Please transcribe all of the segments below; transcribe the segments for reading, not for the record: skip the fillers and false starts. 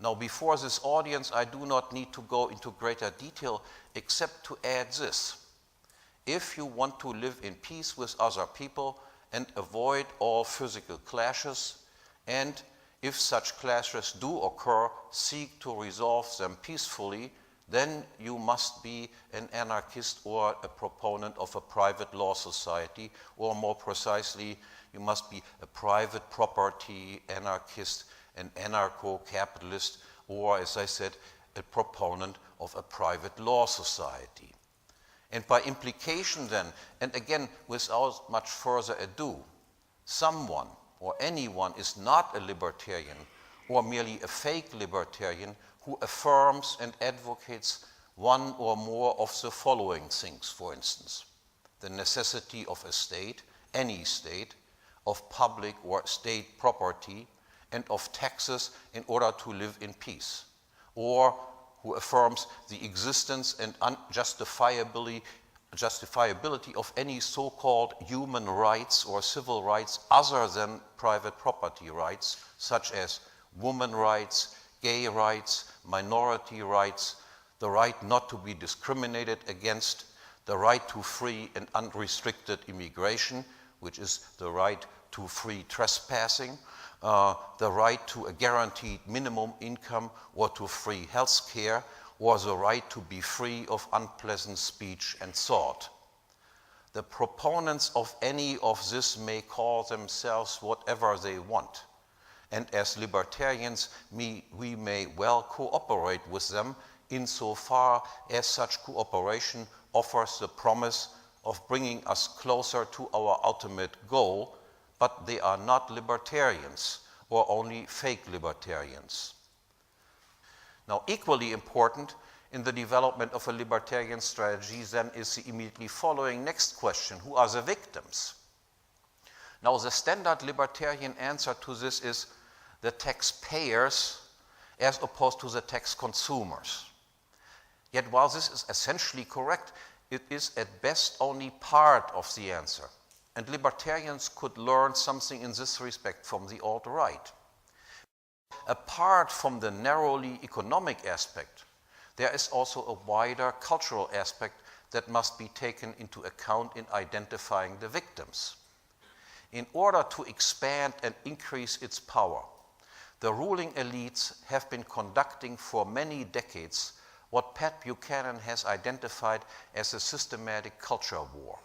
Now, before this audience, I do not need to go into greater detail except to add this. If you want to live in peace with other people and avoid all physical clashes, and if such clashes do occur, seek to resolve them peacefully, then you must be an anarchist or a proponent of a private law society, or more precisely, you must be a private property anarchist, an anarcho-capitalist, or, as I said, a proponent of a private law society. And by implication then, and again without much further ado, someone or anyone is not a libertarian or merely a fake libertarian who affirms and advocates one or more of the following things, for instance: the necessity of a state, any state, of public or state property, and of taxes in order to live in peace, or who affirms the existence and justifiability of any so-called human rights or civil rights other than private property rights, such as women rights, gay rights, minority rights, the right not to be discriminated against, the right to free and unrestricted immigration, which is the right to free trespassing, the right to a guaranteed minimum income or to free health care, or the right to be free of unpleasant speech and thought. The proponents of any of this may call themselves whatever they want, and as libertarians, we may well cooperate with them insofar as such cooperation offers the promise of bringing us closer to our ultimate goal, but they are not libertarians, or only fake libertarians. Now, equally important in the development of a libertarian strategy then is the immediately following next question: who are the victims? Now, the standard libertarian answer to this is the taxpayers as opposed to the tax consumers. Yet while this is essentially correct, it is at best only part of the answer. And libertarians could learn something in this respect from the alt-right. Apart from the narrowly economic aspect, there is also a wider cultural aspect that must be taken into account in identifying the victims. In order to expand and increase its power, the ruling elites have been conducting for many decades what Pat Buchanan has identified as a systematic culture war,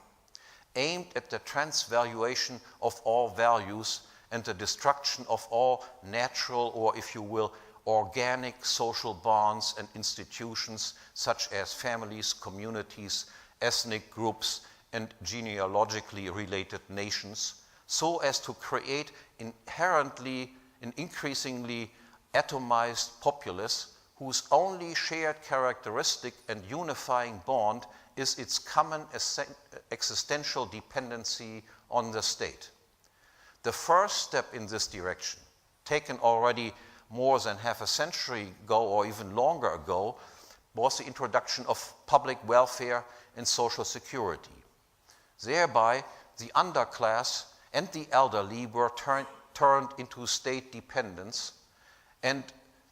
aimed at the transvaluation of all values and the destruction of all natural, or if you will, organic social bonds and institutions such as families, communities, ethnic groups, and genealogically related nations, so as to create inherently an increasingly atomized populace whose only shared characteristic and unifying bond is its common existential dependency on the state. The first step in this direction, taken already more than half a century ago or even longer ago, was the introduction of public welfare and social security. Thereby, the underclass and the elderly were turned into state dependents, and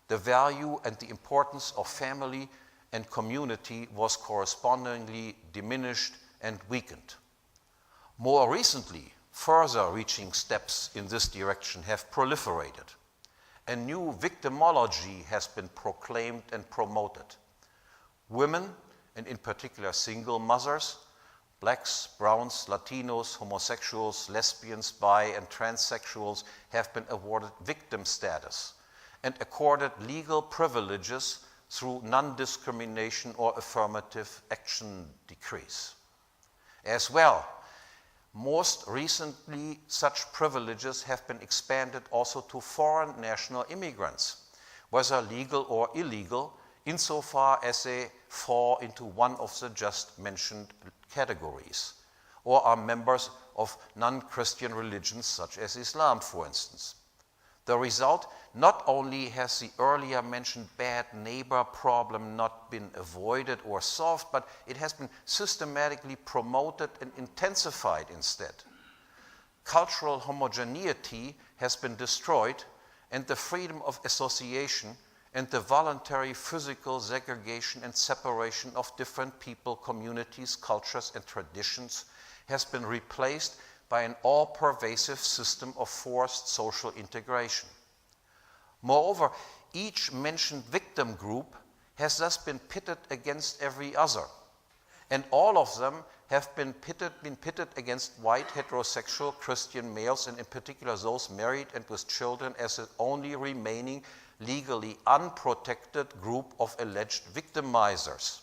the value and the importance of family and community was correspondingly diminished and weakened. More recently, further reaching steps in this direction have proliferated. A new victimology has been proclaimed and promoted. Women, and in particular single mothers, blacks, browns, Latinos, homosexuals, lesbians, bi, and transsexuals have been awarded victim status and accorded legal privileges through non-discrimination or affirmative action decrees. As well, most recently, such privileges have been expanded also to foreign national immigrants, whether legal or illegal, insofar as they fall into one of the just mentioned categories, or are members of non-Christian religions such as Islam, for instance. The result, not only has the earlier mentioned bad neighbor problem not been avoided or solved, but it has been systematically promoted and intensified instead. Cultural homogeneity has been destroyed, and the freedom of association and the voluntary physical segregation and separation of different people, communities, cultures, and traditions has been replaced by an all-pervasive system of forced social integration. Moreover, each mentioned victim group has thus been pitted against every other, and all of them have been pitted against white heterosexual Christian males, and in particular those married and with children, as the only remaining legally unprotected group of alleged victimizers.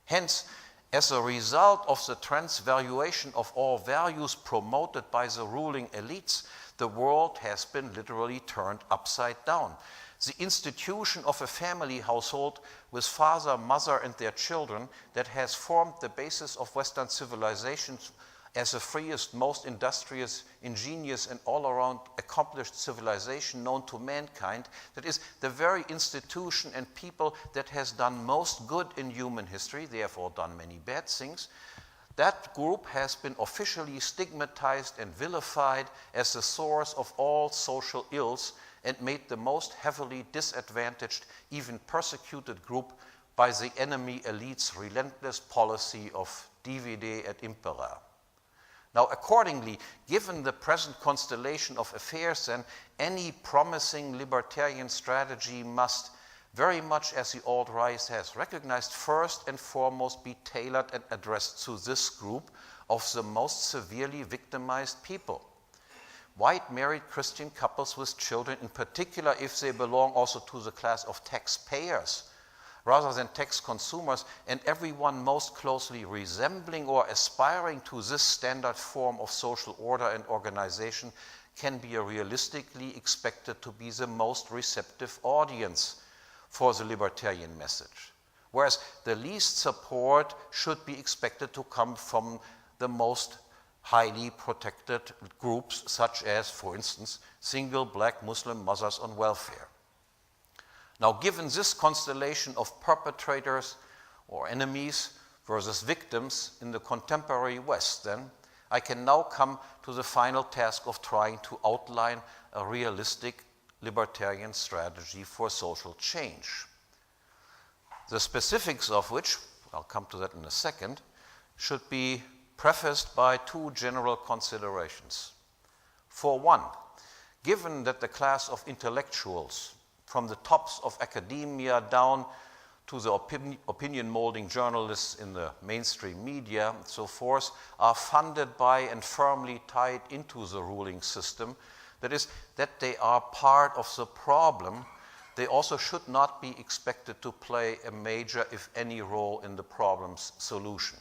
Hence, as a result of the transvaluation of all values promoted by the ruling elites, the world has been literally turned upside down. The institution of a family household with father, mother, and their children that has formed the basis of Western civilization as the freest, most industrious, ingenious, and all-around accomplished civilization known to mankind, that is the very institution and people that has done most good in human history, therefore done many bad things, that group has been officially stigmatized and vilified as the source of all social ills and made the most heavily disadvantaged, even persecuted group by the enemy elite's relentless policy of divide et impera. Now, accordingly, given the present constellation of affairs, then any promising libertarian strategy must, very much as the alt-right has recognized, first and foremost be tailored and addressed to this group of the most severely victimized people. White married Christian couples with children, in particular if they belong also to the class of taxpayers rather than tax consumers, and everyone most closely resembling or aspiring to this standard form of social order and organization can be realistically expected to be the most receptive audience for the libertarian message. Whereas the least support should be expected to come from the most highly protected groups, such as, for instance, single black Muslim mothers on welfare. Now, given this constellation of perpetrators or enemies versus victims in the contemporary West, then, I can now come to the final task of trying to outline a realistic libertarian strategy for social change. The specifics of which, I'll come to that in a second, should be prefaced by two general considerations. For one, given that the class of intellectuals, from the tops of academia down to the opinion-molding journalists in the mainstream media and so forth, are funded by and firmly tied into the ruling system, that is, that they are part of the problem, they also should not be expected to play a major, if any, role in the problem's solution.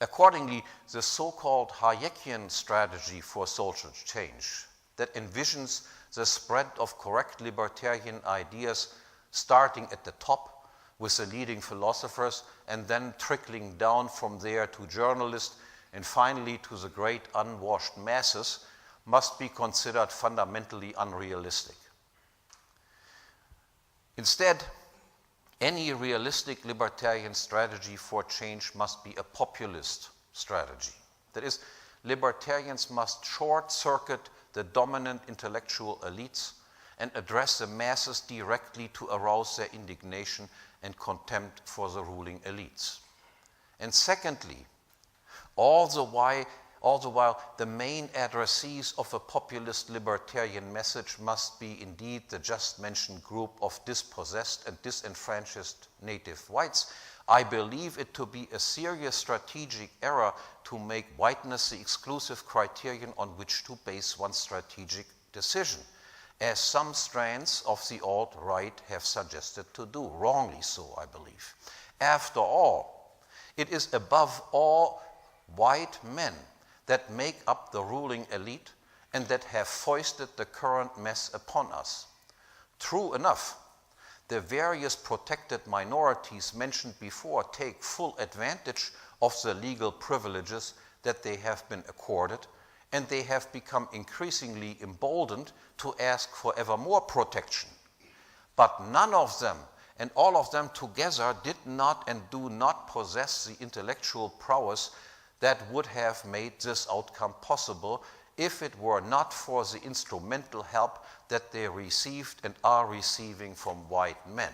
Accordingly, the so-called Hayekian strategy for social change that envisions the spread of correct libertarian ideas starting at the top with the leading philosophers and then trickling down from there to journalists and finally to the great unwashed masses must be considered fundamentally unrealistic. Instead, any realistic libertarian strategy for change must be a populist strategy. That is, libertarians must short-circuit the dominant intellectual elites and address the masses directly to arouse their indignation and contempt for the ruling elites. And secondly, all the while the main addressees of a populist libertarian message must be indeed the just mentioned group of dispossessed and disenfranchised native whites, I believe it to be a serious strategic error to make whiteness the exclusive criterion on which to base one's strategic decision, as some strands of the alt-right have suggested to do, wrongly so, I believe. After all, it is above all white men that make up the ruling elite and that have foisted the current mess upon us. True enough, the various protected minorities mentioned before take full advantage of the legal privileges that they have been accorded, and they have become increasingly emboldened to ask for ever more protection. But none of them, and all of them together, did not and do not possess the intellectual prowess that would have made this outcome possible if it were not for the instrumental help that they received and are receiving from white men.